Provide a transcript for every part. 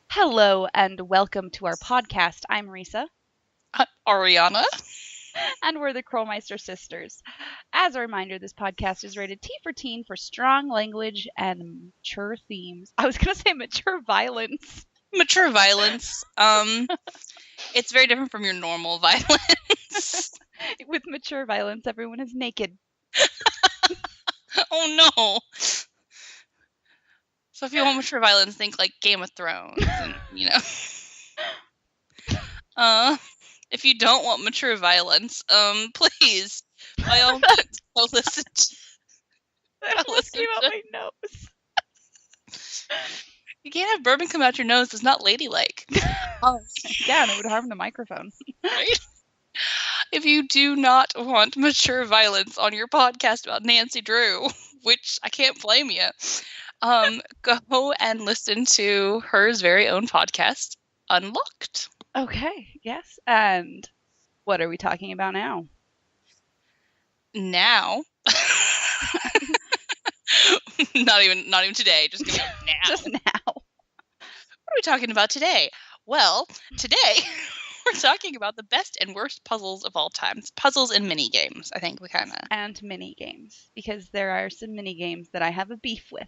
Hello and welcome to our podcast. I'm Risa, Ariana. and we're the Krolmeister sisters. As a reminder, this podcast is rated T for teen for strong language and mature themes. I was going to say mature violence. Mature violence. It's very different from your normal violence. With mature violence, everyone is naked. Oh no. So if you want mature violence, think like Game of Thrones, and if you don't want mature violence, please, by all means, go listen to. That almost came out my nose. You can't have bourbon come out your nose. It's not ladylike. Yeah, and it would harm the microphone. Right? If you do not want mature violence on your podcast about Nancy Drew, which I can't blame you, go and listen to hers very own podcast, Unlocked. Okay, yes. And what are we talking about now? Now. not even today, just gonna go now. Just now. What are we talking about today? Well, today we're talking about the best and worst puzzles of all time. Puzzles and mini games, I think we kind of. And mini games, because there are some mini games that I have a beef with.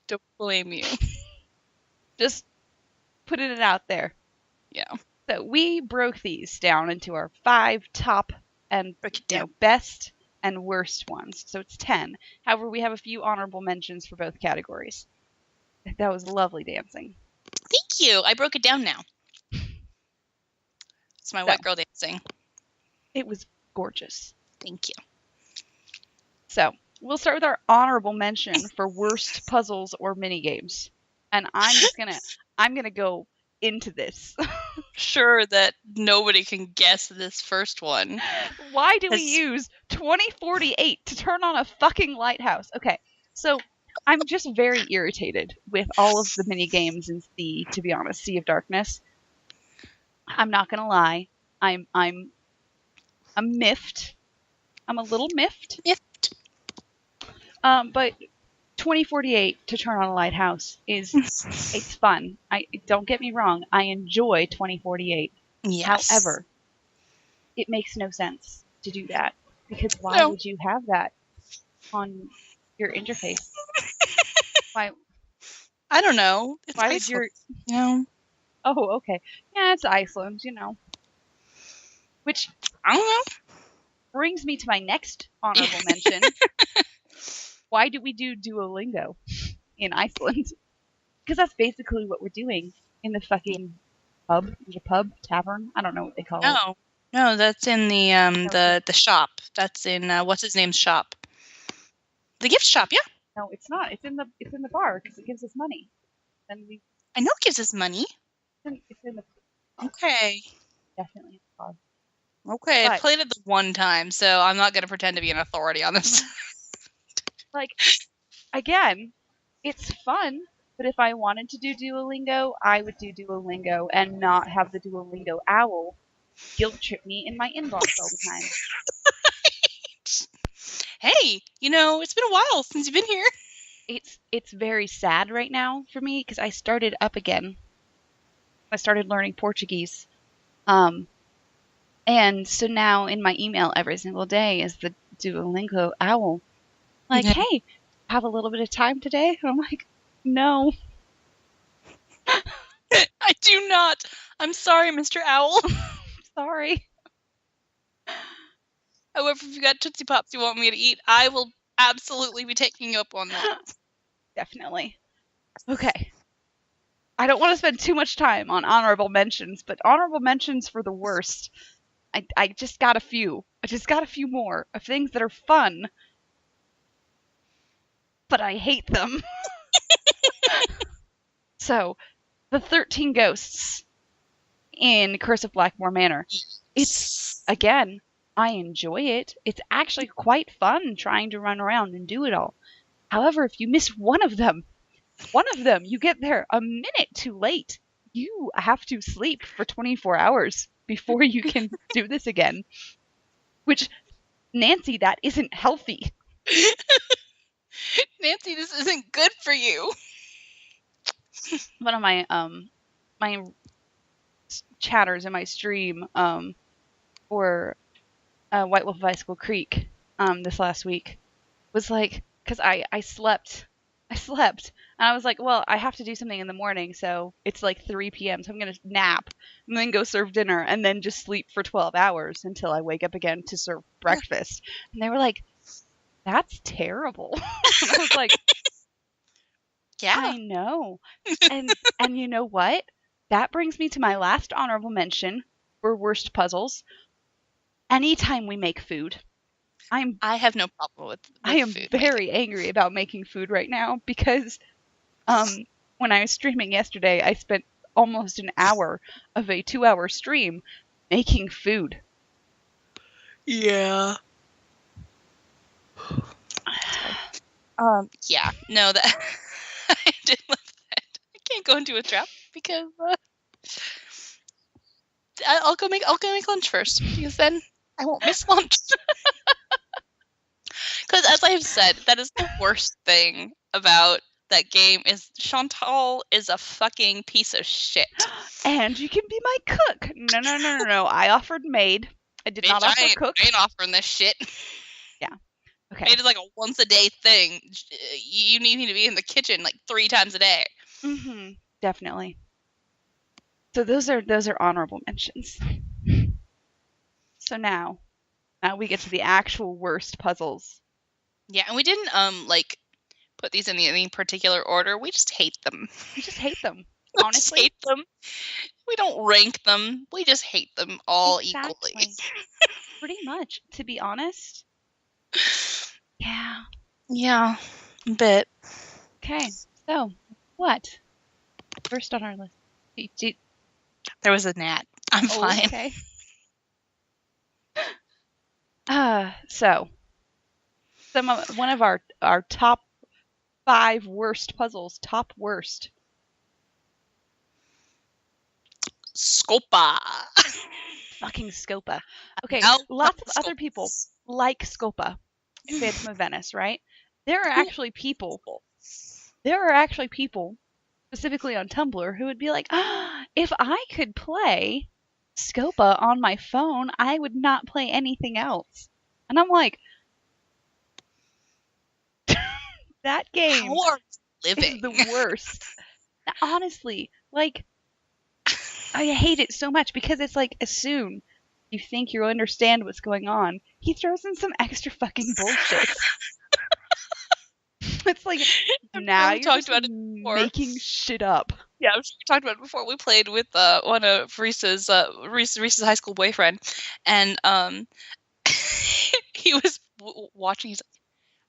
Don't blame you. Just putting it out there. Yeah. So we broke these down into our 5 top and best and worst ones. So it's 10. However, we have a few honorable mentions for both categories. That was lovely dancing. Thank you. I broke it down now. It's my white girl dancing. It was gorgeous. Thank you. So we'll start with our honorable mention for worst puzzles or mini games. And I'm gonna go into this. Sure that nobody can guess this first one. Why do we use 2048 to turn on a fucking lighthouse? Okay, so I'm just very irritated with all of the mini games in to be honest, Sea of Darkness. I'm not gonna lie, I'm miffed. I'm a little miffed. But 2048 to turn on a lighthouse it's fun. Don't get me wrong, I enjoy 2048. Yes. However, it makes no sense to do that, because why would you have that on your interface? Why? I don't know. It's why Iceland, would Oh, okay. Yeah, it's Iceland, Which I don't know. Brings me to my next honorable mention. Why do we do Duolingo in Iceland? Because that's basically what we're doing in the fucking pub, tavern. I don't know what they call it. No, that's in the shop. That's in what's his name's shop. The gift shop, yeah. No, it's not. It's in the bar because it gives us money. I know it gives us money. It's in the. Okay. Definitely in the bar. Okay, I played it the one time, so I'm not going to pretend to be an authority on this. Again, it's fun, but if I wanted to do Duolingo, I would do Duolingo and not have the Duolingo owl guilt trip me in my inbox all the time. Hey, it's been a while since you've been here. It's very sad right now for me because I started up again. I started learning Portuguese. And so now in my email every single day is the Duolingo owl. Hey, have a little bit of time today? And I'm like, no. I do not. I'm sorry, Mr. Owl. Sorry. However, if you got Tootsie Pops you want me to eat, I will absolutely be taking you up on that. Definitely. Okay. I don't want to spend too much time on honorable mentions, but honorable mentions for the worst. I just got a few. I just got a few more of things that are fun, but I hate them. So, the 13 Ghosts in Curse of Blackmore Manor. It's, again, I enjoy it. It's actually quite fun trying to run around and do it all. However, if you miss one of them, you get there a minute too late. You have to sleep for 24 hours before you can do this again. Which, Nancy, that isn't healthy. Nancy, this isn't good for you. one of my my chatters in my stream for White Wolf of Icicle Creek this last week was like, because I slept. And I was like, well, I have to do something in the morning, so it's like 3 p.m., so I'm going to nap and then go serve dinner and then just sleep for 12 hours until I wake up again to serve breakfast. And they were like, that's terrible. And I was like, Yeah. I know. And you know what? That brings me to my last honorable mention for worst puzzles. Anytime we make food. I have no problem with I am food very angry about making food right now because when I was streaming yesterday, I spent almost an hour of a 2-hour stream making food. Yeah. Yeah. No, that I did love that. I can't go into a trap because I'll go make lunch first because then I won't miss lunch. Because as I've said, that is the worst thing about that game is Chantal is a fucking piece of shit. And you can be my cook. No. I offered maid. I did not offer cook. I ain't offering this shit. Yeah. Okay. Maid is like a once a day thing. You need me to be in the kitchen like 3 times a day. Mm-hmm. Definitely. So those are honorable mentions. So now we get to the actual worst puzzles. Yeah, and we didn't like put these in any particular order. We just hate them. We just hate them. We Honestly, just hate them. We don't rank them. We just hate them all exactly. equally. Pretty much, to be honest. Yeah. Yeah, a bit. Okay. So, what? First on our list. There was a gnat. I'm fine. Okay. So one of our top 5 worst puzzles. Top worst. Scopa. Fucking Scopa. Okay, Now, lots of other people like Scopa in Phantom of Venice, right? There are actually people, specifically on Tumblr, who would be like, if I could play Scopa on my phone, I would not play anything else. And I'm like, that game how are you living? is the worst. Honestly, like, I hate it so much because it's like, as soon you think you understand what's going on, he throws in some extra fucking bullshit. It's like, now you're just making shit up. Yeah, I'm sure we talked about it before. We played with one of Reese's high school boyfriend, and he was watching. He's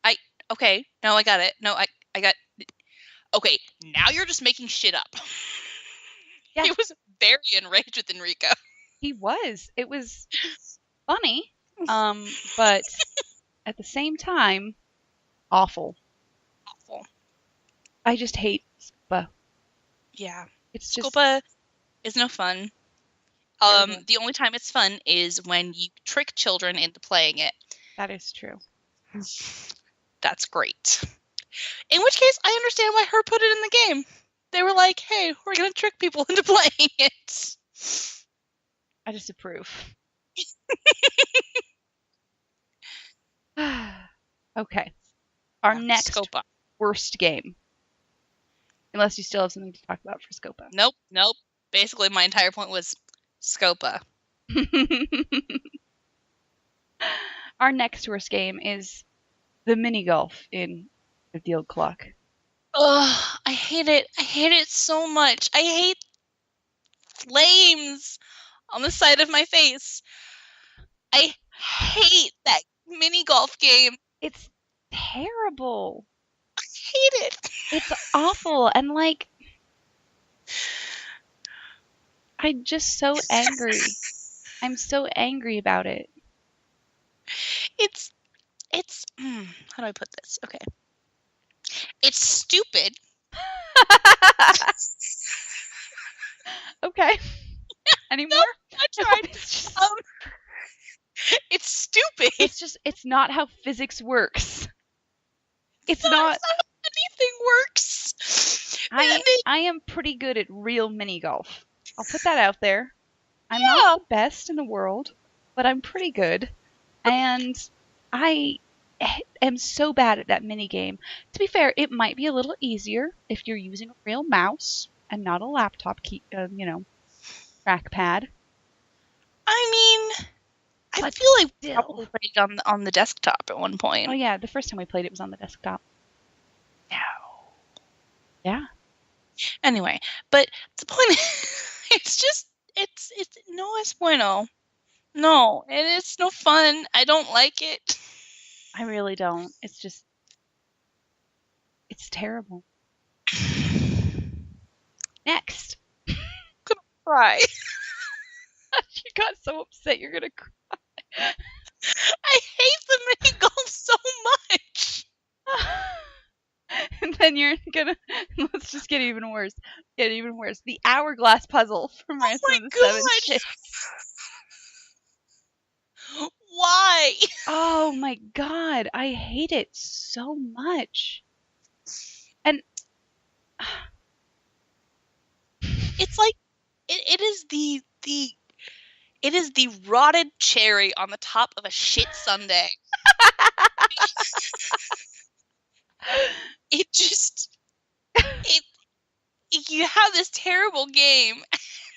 like, okay, no, I got it. No, I got. Okay, now you're just making shit up. Yeah. He was very enraged with Enrico. He was. It was funny, but at the same time, awful. I just hate Scopa. Yeah. It's just Scopa is no fun. The only time it's fun is when you trick children into playing it. That is true. That's great. In which case, I understand why her put it in the game. They were like, hey, we're going to trick people into playing it. I disapprove. Okay. Our next Scopa. Worst game. Unless you still have something to talk about for Scopa. Nope. Basically, my entire point was Scopa. Our next worst game is the mini golf in the Old Clock. Ugh, I hate it. I hate it so much. I hate flames on the side of my face. I hate that mini golf game. It's terrible. I hate it. It's awful. And like, I'm just so angry. I'm so angry about it. It's how do I put this? Okay. It's stupid. Okay. Any more? No, I tried. It's stupid. It's not how physics works. It's not how anything works. I am pretty good at real mini golf. I'll put that out there. I'm Yeah. not the best in the world, but I'm pretty good. And I am so bad at that mini game. To be fair, it might be a little easier if you're using a real mouse and not a laptop trackpad. I mean, I But feel like we still. probably played it on the desktop at one point. Oh yeah, the first time we played it was on the desktop. No. Yeah. Anyway, but the point is, it's no es bueno. No, and it's no fun. I don't like it. I really don't. It's terrible. Next. Cry. You got so upset you're gonna cry. I hate the mini golf so much. And then you're gonna let's just get even worse. The hourglass puzzle from Ransom of the Seven Ships. Why? Oh my god, I hate it so much. And it's like it is the rotted cherry on the top of a shit sundae. You have this terrible game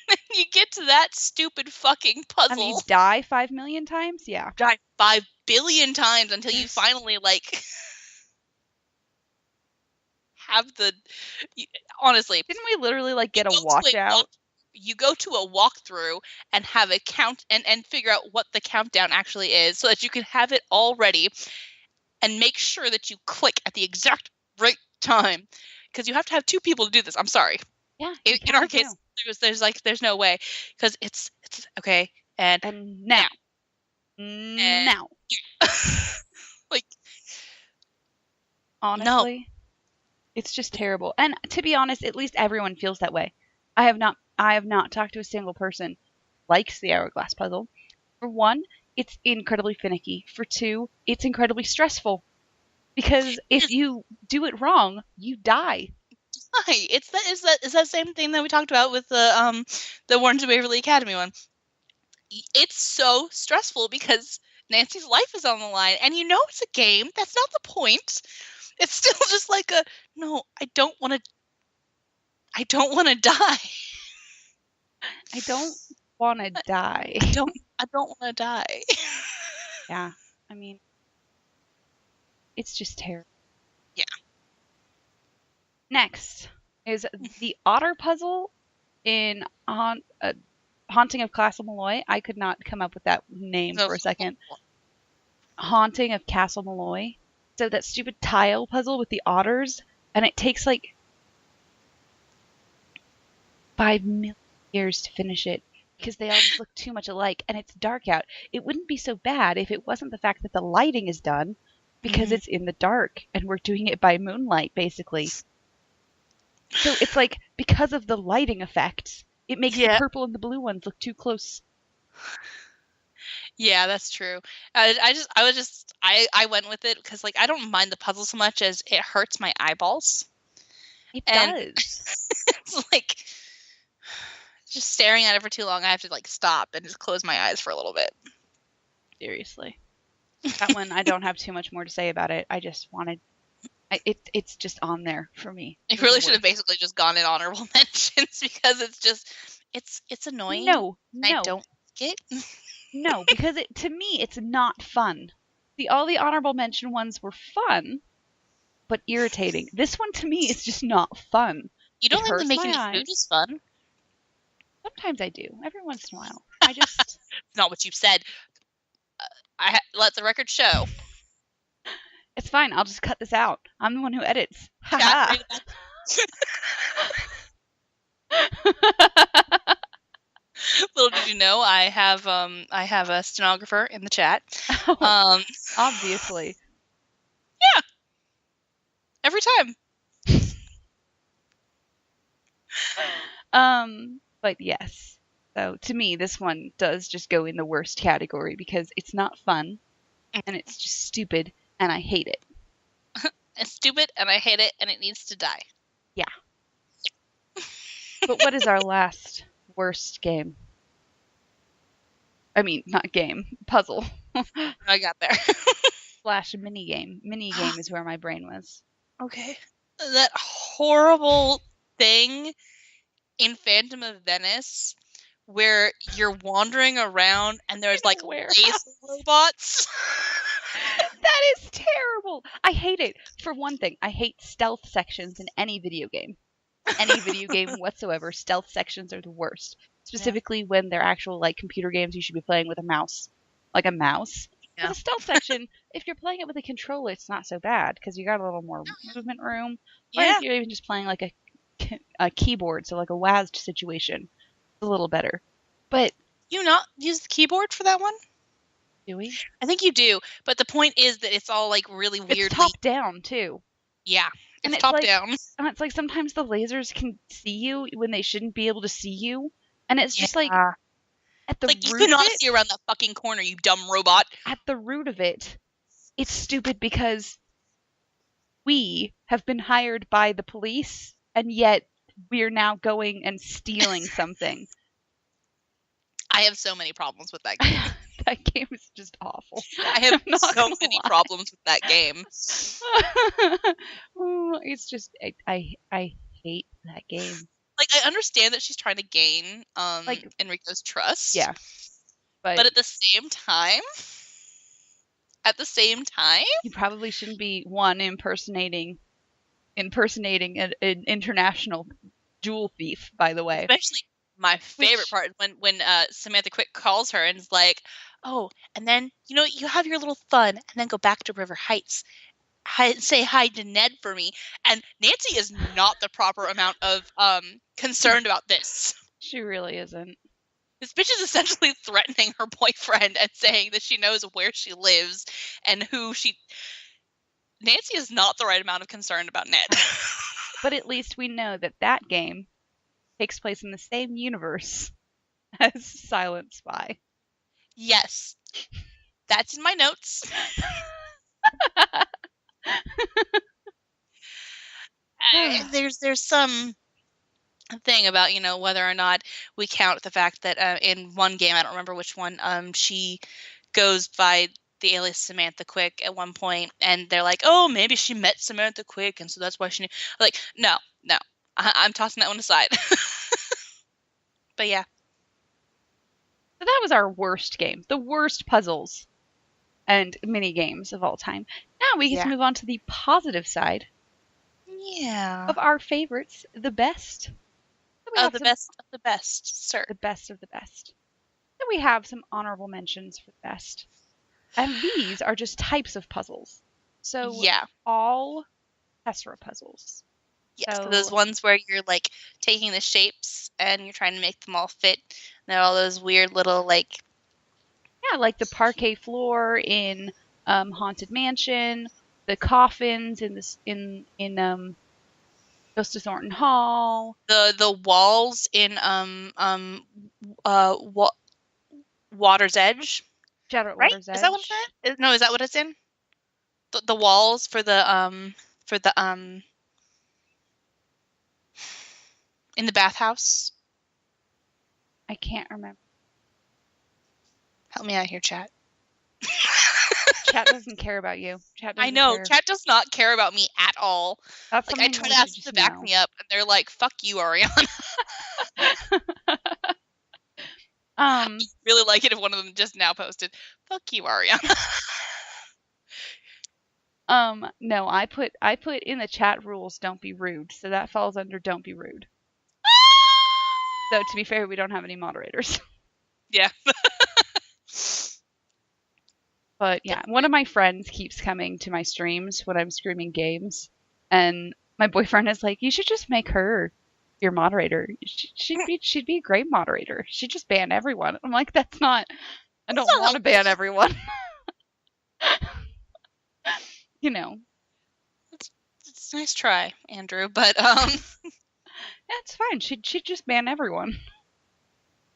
and you get to that stupid fucking puzzle. And you die 5 million times? Yeah. Die 5 billion times until you finally have the honestly. Didn't we literally get a watch out? You go to a walkthrough and have a count and figure out what the countdown actually is so that you can have it all ready and make sure that you click at the exact right time. Because you have to have 2 people to do this. I'm sorry. Yeah. In our case, there's no way. Because it's okay. And now. Honestly, no. It's just terrible. And to be honest, at least everyone feels that way. I have not talked to a single person who likes the hourglass puzzle. For one, it's incredibly finicky. For 2, it's incredibly stressful. Because if you do it wrong, you die. It's that same thing that we talked about with the Warren Waverly Academy one. It's so stressful because Nancy's life is on the line, and it's a game. That's not the point. It's still just like no, I don't want to die. I don't want to die. I don't want to die. Yeah. I mean, it's just terrible. Yeah. Next is the otter puzzle in Haunting of Castle Malloy. I could not come up with that name for a second. Haunting of Castle Malloy. So that stupid tile puzzle with the otters, and it takes 5 million years to finish it because they all just look too much alike, and it's dark out. It wouldn't be so bad if it wasn't the fact that the lighting is done because it's in the dark and we're doing it by moonlight, basically. So it's because of the lighting effect, it makes the purple and the blue ones look too close. Yeah, that's true. I went with it because I don't mind the puzzle so much as it hurts my eyeballs. It does. It's just staring at it for too long. I have to stop and just close my eyes for a little bit. Seriously, that one I don't have too much more to say about it. I just wanted. It's just on there for me. It really should have basically just gone in honorable mentions because it's annoying. No. I don't like it. No, because to me it's not fun. All the honorable mention ones were fun, but irritating. This one to me is just not fun. You don't think the making food is fun? Sometimes I do. Every once in a while. I just. It's not what you said. Let the record show. It's fine. I'll just cut this out. I'm the one who edits. Little did you know, I have a stenographer in the chat. Obviously. Yeah. Every time. But yes. So to me, this one does just go in the worst category because it's not fun, and it's just stupid, and I hate it. It's stupid, and I hate it, and it needs to die. Yeah. But what is our last worst game? I mean, not game, puzzle. I got there. Slash mini game. Mini game is where my brain was. Okay. That horrible thing in Phantom of Venice where you're wandering around and there's like laser robots. That is terrible. I hate it. For one thing, I hate stealth sections in any video game. Any video game whatsoever, stealth sections are the worst. Specifically when they're actual like computer games you should be playing with a mouse. Like a mouse. Yeah. With a stealth section, if you're playing it with a controller, it's not so bad because you got a little more movement room. Or Yeah. if you're even just playing like a keyboard, so like a WASD situation, it's a little better. But You not use the keyboard for that one? do we? I think you do, but the point is that it's all like really weirdly. It's top down too. Yeah, And it's top like, down. And it's like sometimes the lasers can see you when they shouldn't be able to see you, and it's just like at the Like you root could of not it, see around that fucking corner, you dumb robot. at the root of it, it's stupid because we have been hired by the police, and yet we're now going and stealing something. I have so many problems with that game. That game is just awful. I have I'm not so gonna many lie. problems with that game. Oh, it's just I hate that game. Like I understand that she's trying to gain Like- Enrico's trust. Yeah, But at the same time, you probably shouldn't be impersonating an international jewel thief, by the way. especially my favorite part when Samantha Quick calls her and is like, "Oh, and then you have your little fun, and then go back to River Heights. Say hi to Ned for me." And Nancy is not the proper amount of concerned about this. She really isn't. This bitch is essentially threatening her boyfriend and saying that she knows where she lives and who she. Nancy is not the right amount of concerned about Ned. But at least we know that game takes place in the same universe as Silent Spy. Yes, that's in my notes. There's some thing about whether or not we count the fact that in one game, I don't remember which one, she goes by the alias Samantha Quick at one point, and they're like, "Oh, maybe she met Samantha Quick, and so that's why she knew." Like, no, I'm tossing that one aside. But yeah, So that was our worst game, the worst puzzles and mini games of all time. Now we get to move on to the positive side of our favorites, the best. So the best of the best, sir. The best of the best. So we have some honorable mentions for the best. And these are just types of puzzles. So all Tessera puzzles. Yes, so those ones where you're like taking the shapes and you're trying to make them all fit. And they're all those weird little like. Yeah, like the parquet floor in Haunted Mansion, the coffins in Ghost of Thornton Hall. The walls in Water's Edge. Shadow at Right? Water's Edge. Is that what it's in? No, is that what it's in? The walls for the in the bathhouse. I can't remember. Help me out here, chat. Chat doesn't care about you. I know. Care. Chat does not care about me at all. That's like I try to ask them to back me up, and they're like, "Fuck you, Ariana." I really like it if one of them just now posted, "Fuck you, Ariana." No, I put in the chat rules, don't be rude. So that falls under don't be rude. So to be fair, we don't have any moderators. Yeah. But yeah, one of my friends keeps coming to my streams when I'm streaming games, and my boyfriend is like, "You should just make her your moderator. She'd be a great moderator. She'd just ban everyone." I'm like, "That's not. I don't want to ban everyone." It's a nice try, Andrew, but That's fine. She'd just ban everyone.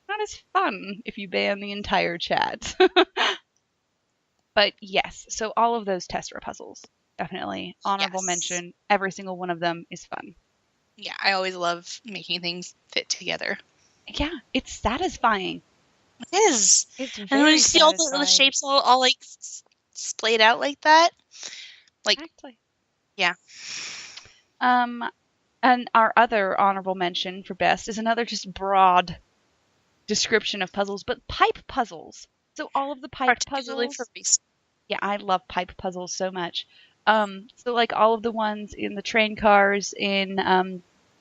Not as fun if you ban the entire chat. But yes, so all of those Tessera puzzles, definitely honorable mention. Every single one of them is fun. Yeah, I always love making things fit together. Yeah, it's satisfying. It is. It's And when you very see all the satisfying. shapes all like splayed out like that, like, Exactly. yeah. And our other honorable mention for best is another just broad description of puzzles, but pipe puzzles. So all of the pipe Particularly for puzzles. research. Yeah, I love pipe puzzles so much. So like all of the ones in the train cars in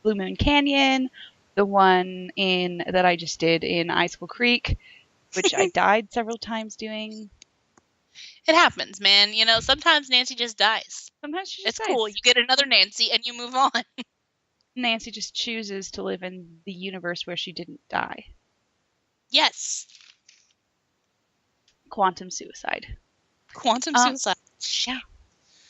Blue Moon Canyon, the one in that I just did in Icicle Creek, which I died several times doing. It happens, man. You know, sometimes Nancy just dies. Sometimes she just It's dies. cool. You get another Nancy and you move on. Nancy just chooses to live in the universe where she didn't die. Yes. Quantum suicide. Quantum suicide. Yeah.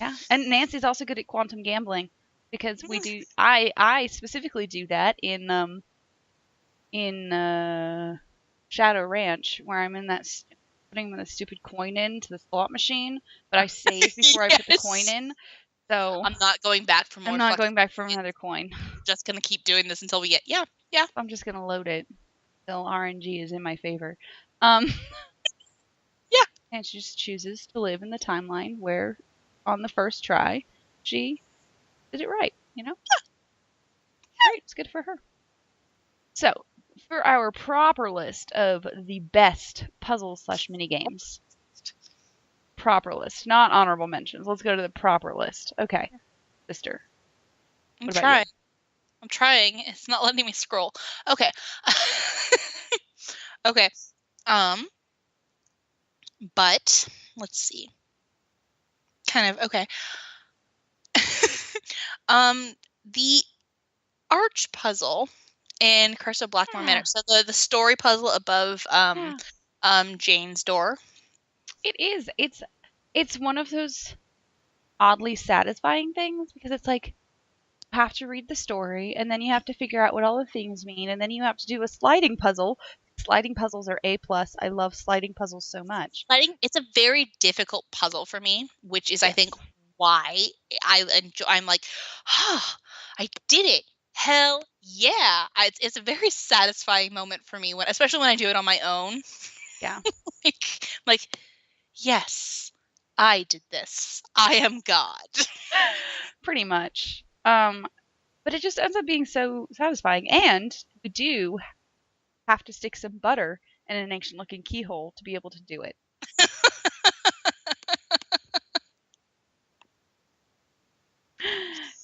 Yeah. And Nancy's also good at quantum gambling because we do I specifically do that in Shadow Ranch where I'm in that putting the stupid coin into the slot machine, but I save before I put the coin in. So I'm not going back for more. I'm not going back for another coin. Just gonna keep doing this until we get yeah. I'm just gonna load it until RNG is in my favor. Yeah. And she just chooses to live in the timeline where, on the first try, she did it right. You know. Great, it's good for her. So, for our proper list of the best puzzles slash mini games, proper list, not honorable mentions. Let's go to the proper list. Okay, sister. I'm What about trying. you? I'm trying. It's not letting me scroll. Okay. Okay. But let's see. Kind of okay. The arch puzzle in Curse of Blackmore Manor. So the story puzzle above Jane's door. It is. It's one of those oddly satisfying things because it's like you have to read the story and then you have to figure out what all the things mean and then you have to do a sliding puzzle. Sliding puzzles are A plus. I love sliding puzzles so much. It's a very difficult puzzle for me, which is I think why I enjoy. I'm like, oh, I did it. Hell yeah! It's a very satisfying moment for me when, especially when I do it on my own. Yeah. like, yes, I did this. I am God. Pretty much. But it just ends up being so satisfying. And we do have to stick some butter in an ancient looking keyhole to be able to do it.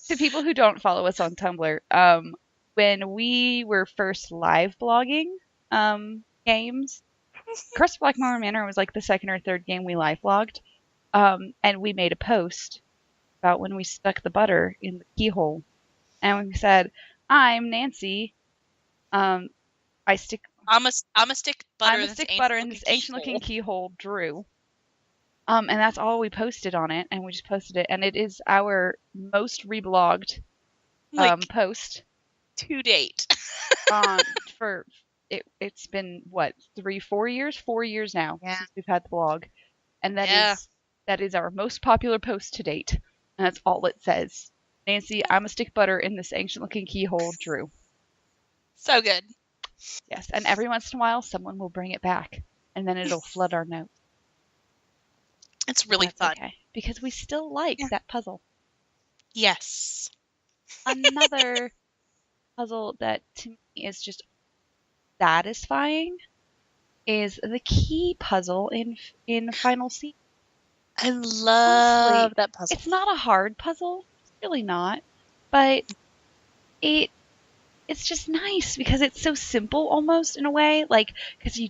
To people who don't follow us on Tumblr, when we were first live blogging games, Curse of Blackmore Manor was like the second or third game we live blogged. And we made a post about when we stuck the butter in the keyhole. And we said, I'm Nancy. I stick I'm a stick butter. I'm a stick butter in this ancient looking keyhole, Drew. And that's all we posted on it, and we just posted it, and it is our most reblogged post to date. For it's been what 4 years? 4 years now since we've had the blog, and that is our most popular post to date, and that's all it says. Nancy, I'm a stick butter in this ancient looking keyhole, Drew. So good. Yes, and every once in a while someone will bring it back, and then it'll flood our notes. It's really fun. Okay, because we still like that puzzle. Yes. Another puzzle that to me is just satisfying is the key puzzle in Final Season. I love that puzzle. It's not a hard puzzle. It's really not. But it's just nice because it's so simple almost in a way. Like, because you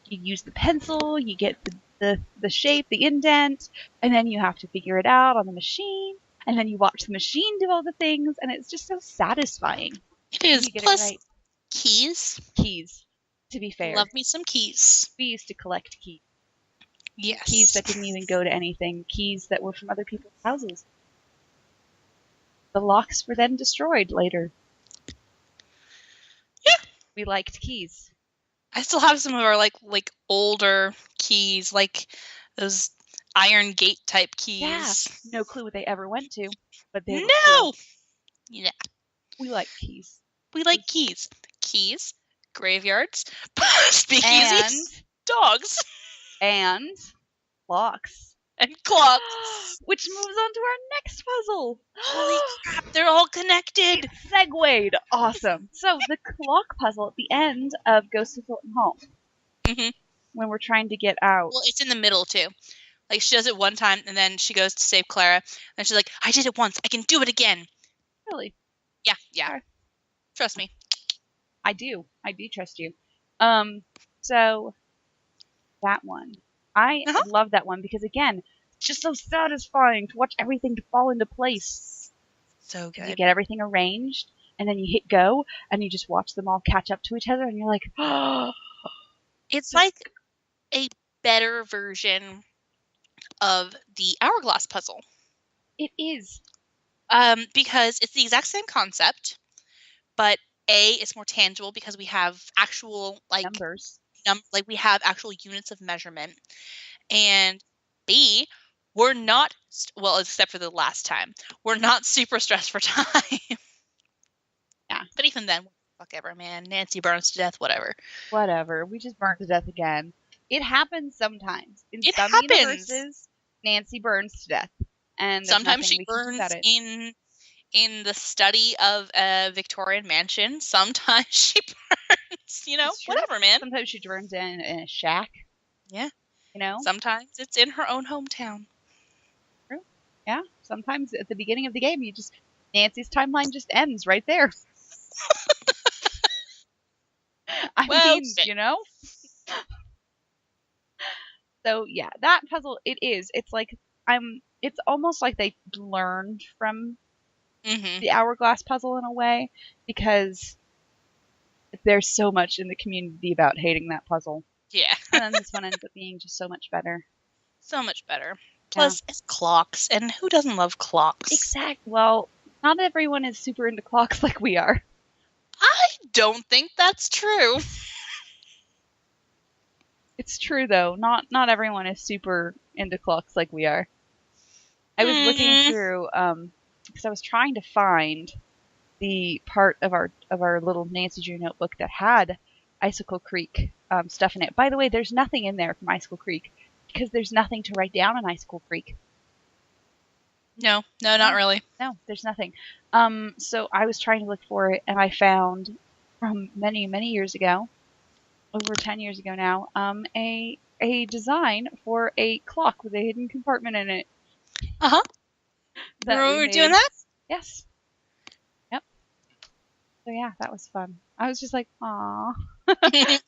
use the pencil, you get the shape, the indent, and then you have to figure it out on the machine, and then you watch the machine do all the things, and it's just so satisfying. It is. Plus, keys. Keys, to be fair. Love me some keys. We used to collect keys. Yes. Keys that didn't even go to anything. Keys that were from other people's houses. The locks were then destroyed later. Yeah. We liked keys. I still have some of our like older keys, like those iron gate type keys. Yeah. No clue what they ever went to, but they no. Yeah. We like keys. We like keys. Keys, graveyards, speakeasies, dogs. And clocks. And clocks. Which moves on to our next puzzle. Holy crap, they're all connected. It segued. Awesome. So the clock puzzle at the end of Ghost of Hilton Hall. Mm-hmm. When we're trying to get out. Well, it's in the middle, too. Like, she does it one time, and then she goes to save Clara, and she's like, I did it once. I can do it again. Really? Yeah. Okay. Trust me. I do trust you. So that one. I love that one because, again, it's just so satisfying to watch everything to fall into place. So good. You get everything arranged, and then you hit go, and you just watch them all catch up to each other, and you're like, oh. It's like a better version of the hourglass puzzle. It is. Because it's the exact same concept, but A, it's more tangible because we have actual, like, numbers. We have actual units of measurement. And B, we're not, well, except for the last time, we're not super stressed for time. Yeah. But even then, fuck ever, man. Nancy burns to death, whatever. Whatever. We just burned to death again. It happens sometimes. In it some happens. universes, Nancy burns to death. And sometimes she burns in the study of a Victorian mansion. Sometimes she burns, whatever, man. Sometimes she burns in a shack. Yeah. You know? Sometimes it's in her own hometown. True. Yeah. Sometimes at the beginning of the game, Nancy's timeline just ends right there. I mean, So yeah, that puzzle, it's like, it's almost like they learned from the hourglass puzzle in a way, because there's so much in the community about hating that puzzle. Yeah. And then this one ends up being just so much better. So much better. Plus, it's clocks, and who doesn't love clocks? Exactly. Well, not everyone is super into clocks like we are. I don't think that's true. It's true, though. Not everyone is super into clocks like we are. I was looking through, because I was trying to find the part of our little Nancy Drew notebook that had Icicle Creek stuff in it. By the way, there's nothing in there from Icicle Creek, because there's nothing to write down in Icicle Creek. No, not really. No, there's nothing. So I was trying to look for it, and I found from many, many years ago, over 10 years ago now, a design for a clock with a hidden compartment in it. Uh-huh. Remember we were doing that? Yes. Yep. So yeah, that was fun. I was just like, aww. I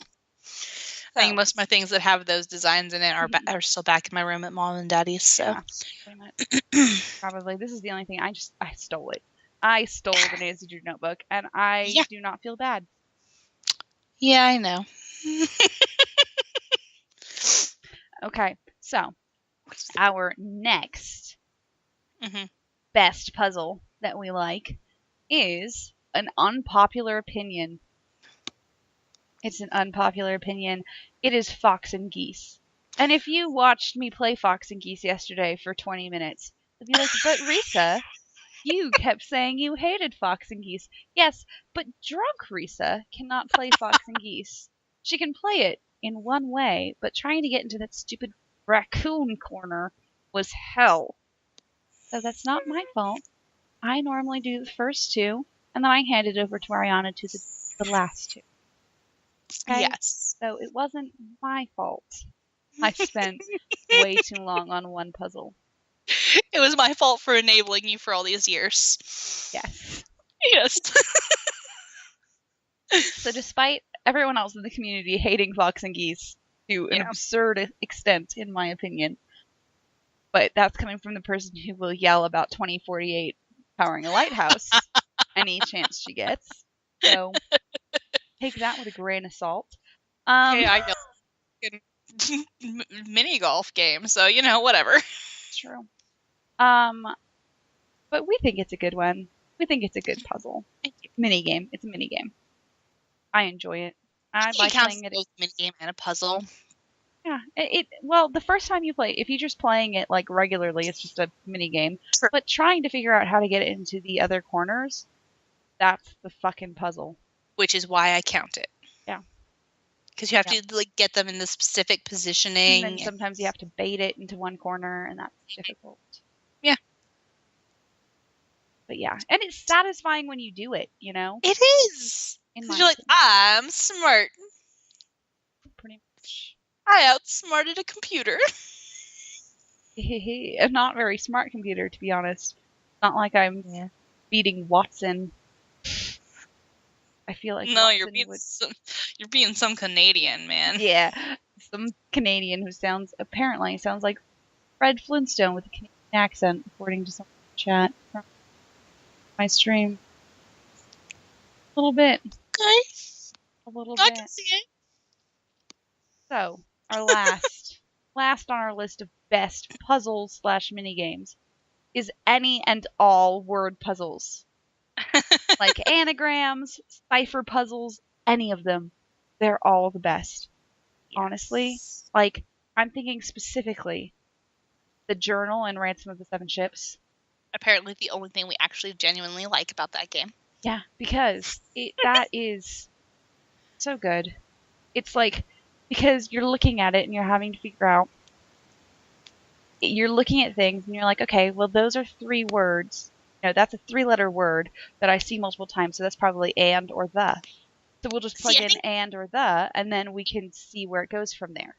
think most of my things that have those designs in it are still back in my room at Mom and Daddy's. So yeah, pretty much. Probably. This is the only thing I stole it. I stole the Nancy Drew notebook, and I do not feel bad. Yeah, I know. Okay, so our next best puzzle that we like is an unpopular opinion. It's an unpopular opinion. It is Fox and Geese. And if you watched me play Fox and Geese yesterday for 20 minutes, you'd be like, but Risa, you kept saying you hated Fox and Geese. Yes, but drunk Risa cannot play Fox and Geese. She can play it in one way, but trying to get into that stupid raccoon corner was hell. So that's not my fault. I normally do the first two, and then I hand it over to Ariana to the last two. Okay? Yes. So it wasn't my fault. I spent way too long on one puzzle. It was my fault for enabling you for all these years. Yes. Yes. So despite everyone else in the community hating Fox and Geese to an absurd extent, in my opinion, but that's coming from the person who will yell about 2048 powering a lighthouse any chance she gets. So take that with a grain of salt. Hey, I know. Mini golf game, so whatever. True. But we think it's a good one. We think it's a good puzzle. Mini game. It's a mini game. I enjoy it. I like playing it. Both mini game and a puzzle. Yeah. Well, the first time you play, if you're just playing it like regularly, it's just a mini game. True. But trying to figure out how to get it into the other corners That's the fucking puzzle. Which is why I count it. Yeah. Because you have Yeah. to like get them in the specific And positioning. then sometimes you have to bait it into one corner, and that's difficult. Yeah. But yeah, and it's satisfying when you do it, you know? It is. In Because my you're like, opinion. I'm smart. Pretty much. I outsmarted a computer. A not very smart computer, to be honest. Not like I'm beating Watson. I feel like No, Watson you're being some Canadian, man. Yeah, some Canadian who apparently sounds like Fred Flintstone with a Canadian accent, according to some chat from my stream. A little bit. Okay. A little I bit. can see it. So, our last on our list of best puzzles / minigames is any and all word puzzles. Like anagrams, cipher puzzles, any of them. They're all the best. Yes. Honestly, like, I'm thinking specifically the Journal and Ransom of the Seven Ships. Apparently the only thing we actually genuinely like about that game. Yeah, because that is so good. It's like, because you're looking at it and you're having to figure out, you're looking at things and you're like, okay, well, those are 3 words. You know, that's a 3-letter word that I see multiple times, so that's probably and or the. So we'll just plug in and or the, and then we can see where it goes from there.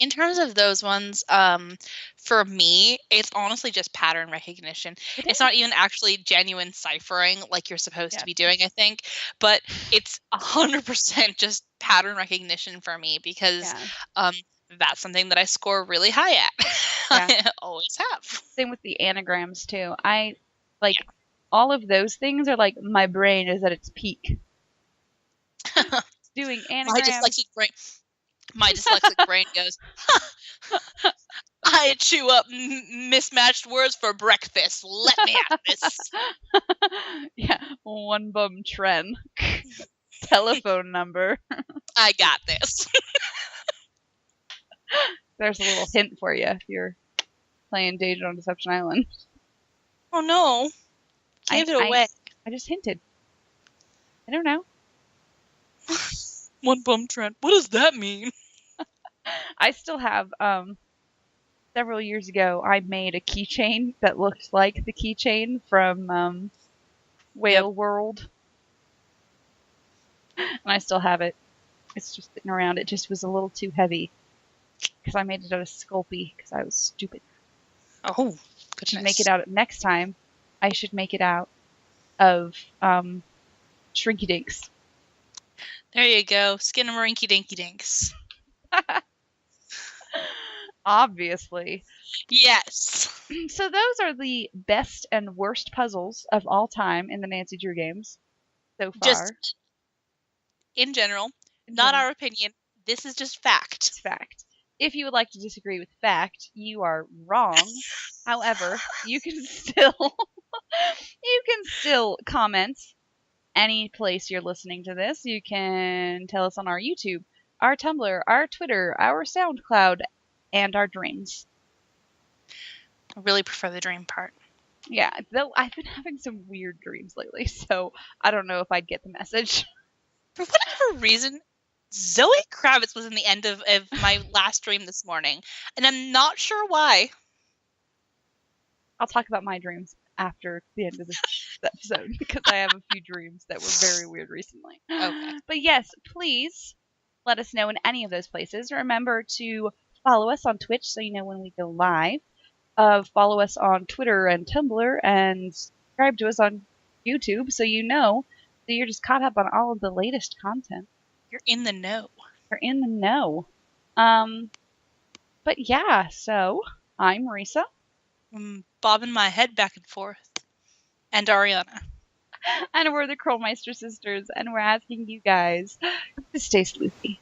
In terms of those ones, for me, it's honestly just pattern recognition. It's not even actually genuine ciphering like you're supposed to be doing, I think. But it's 100% just pattern recognition for me because that's something that I score really high at. I always have. Same with the anagrams, too. I, like, all of those things are like, my brain is at its peak. Doing anagrams. My dyslexic brain goes, I chew up mismatched words for breakfast. Let me have this. Yeah, one bum Tren. Telephone number. I got this. There's a little hint for you if you're playing Danger on Deception Island. Oh no. Give it away. I just hinted. I don't know. One bum Tren. What does that mean? I still have, several years ago, I made a keychain that looked like the keychain from Whale World. And I still have it. It's just sitting around. It just was a little too heavy. Because I made it out of Sculpey because I was stupid. Oh, goodness. Make it out next time. I should make it out of Shrinky Dinks. There you go. Skinnamarink Dinky Dinks. Obviously. Yes. So those are the best and worst puzzles of all time in the Nancy Drew games so far. Just in general, not our opinion. This is just fact. It's fact. If you would like to disagree with fact, you are wrong. However, you can still comment any place you're listening to this. You can tell us on our YouTube, our Tumblr, our Twitter, our SoundCloud, and our dreams. I really prefer the dream part. Yeah, though I've been having some weird dreams lately, so I don't know if I'd get the message. For whatever reason, Zoe Kravitz was in the end of my last dream this morning, and I'm not sure why. I'll talk about my dreams after the end of this episode, because I have a few dreams that were very weird recently. Okay. But yes, please let us know in any of those places. Remember to follow us on Twitch so you know when we go live. Follow us on Twitter and Tumblr, and subscribe to us on YouTube so you know that you're just caught up on all of the latest content. You're in the know. You're in the know. But yeah, so I'm Marisa. I'm bobbing my head back and forth. And Ariana. And we're the Krolmeister sisters, and we're asking you guys to stay sleepy.